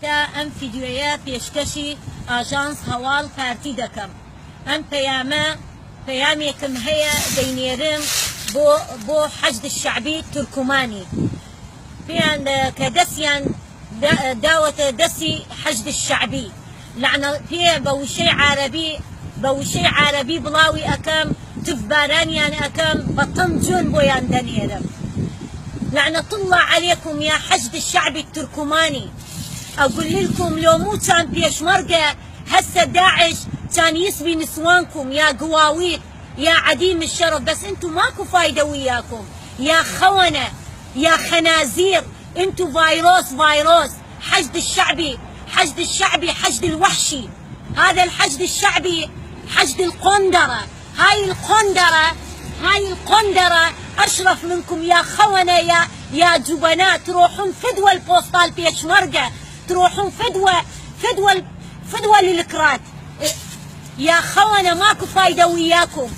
ام فيديوهات يشتشي اجانس هوال بارتي دكم ام بياميكم هي دينيرم بو حشد الشعبي التركماني بيان كدسيان داوة دسي حشد الشعبي لعنة في بوشي عربي بلاوي اكم تفبارانيان اكم بطنجون بويان دنيرم لعنة الله عليكم يا حشد الشعبي التركماني. اقول لكم لو مو كان بيشمرقه هسه داعش كان يسبي نسوانكم يا قواويط يا عديم الشرف، بس انتم ماكو فايده وياكم يا خونه يا خنازير، انتم فيروس. حشد الشعبي حشد الوحشي، هذا الحشد الشعبي حشد القندره. هاي القندره اشرف منكم يا خونه يا جبناء. تروحون فدوى البوسطال بيشمرقه، تروحون فدوى للكرات يا خونه، ماكو فايده وياكم.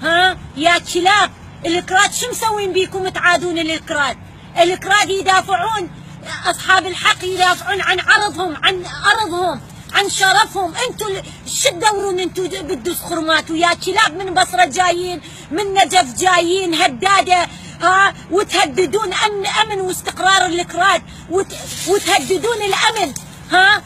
ها يا كلاب الكرات شو مسوين بيكم تعادون الكرات؟ الكرات يدافعون، اصحاب الحق يدافعون عن عرضهم، عن ارضهم، عن شرفهم. انتوا شو تدورون انتوا بدوس خرمات ويا كلاب من بصره جايين، من نجف جايين هداده، ها وتهددون امن واستقرار الكرات، وتهددون الامن، ها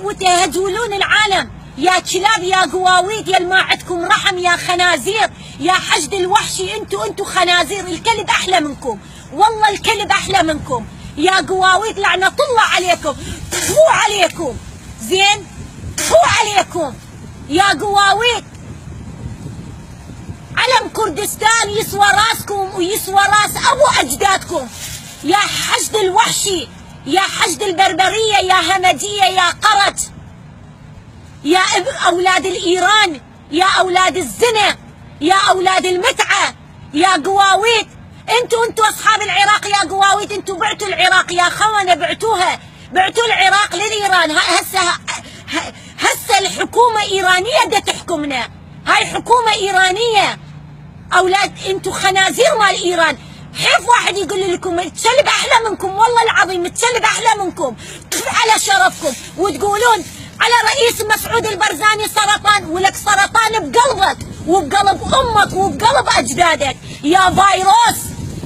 وتهجولون العالم يا كلاب يا قواويط يا ما عندكم رحم يا خنازير يا حشد الوحشي. انتوا خنازير، الكلب احلى منكم، والله الكلب احلى منكم يا قواويط. لعنة الله عليكم، تفو عليكم زين، تفو عليكم يا قواويط. علم كردستان يسوى راسكم ويسوى راس ابو اجدادكم يا حشد الوحشي، يا حشد البربريه، يا همجيه، يا قرت، يا اولاد الايران، يا اولاد الزنا، يا اولاد المتعه يا قواويط. انتوا اصحاب العراق يا قواويط، انتوا بعتوا العراق يا خونه، بعتوا العراق للايران. هسه الحكومه ايرانيه بدها تحكمنا، هاي حكومه ايرانيه. اولاد انتوا خنازير مال ايران. حيف واحد يقول لكم الكلب احلى منكم، والله العظيم الكلب احلى منكم. على شرفكم وتقولون على رئيس مسعود البرزاني سرطان، ولك سرطان بقلبك وبقلب امك وبقلب اجدادك يا فيروس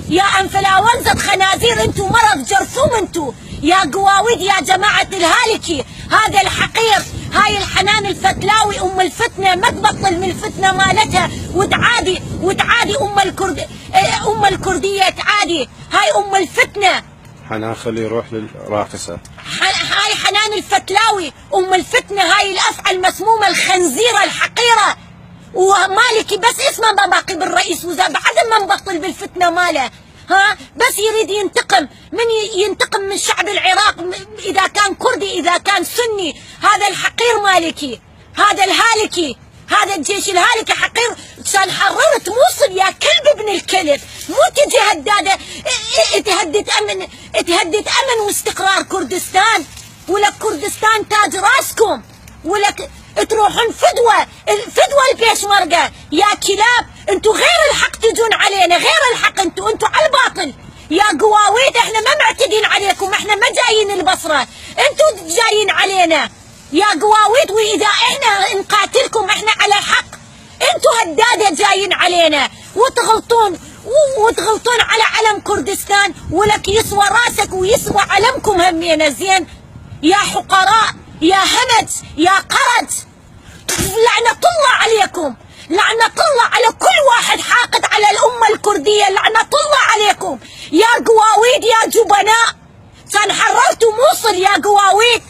يا انفلاونزا خنازير. انتوا مرض جرثوم انتوا يا قواويد يا جماعه الهالكي. هذا الحقير، هاي الحنان الفتلاوي ام الفتنه ما تبطل من الفتنه مالتها، وتعادي ام الكرديه تعادي. هاي ام الفتنه حنان، خليه يروح للراقصه. هاي حنان الفتلاوي ام الفتنه، هاي الافعى المسمومه الخنزيره الحقيره. ومالكي بس اسمه ما باقي بالرئيس وزراء، بعد ما مبطل بالفتنه ماله، ها بس يريد ينتقم من شعب العراق، اذا كان كردي اذا كان سني. هذا الحقير مالكي، هذا الهالكي، هذا الجيش الهالكي حقير. كان حررت موصل يا كلب ابن الكلب، مو تجي هداده تهدد امن واستقرار كردستان. ولك كردستان تاج راسكم، ولك تروحون فدوى البيشمرقه يا كلاب. انتوا غير الحق تجون علينا، غير الحق انتوا على الباطل يا قواويد. احنا ما معتدين عليكم، احنا ما جايين البصره، انتوا جايين علينا يا قواويد. واذا احنا نقاتلكم احنا على حق، انتوا هداده جايين علينا وتغلطون على علم كردستان. ولك يسوى راسك ويسوى علمكم همينا زين يا حقراء يا همج يا قرد. لعنة الله عليكم، لعنة الله على كل واحد حاقد على الأمة الكردية. لعنة الله عليكم يا قواويد يا جبناء. كان حررتوا موصل يا قواويد،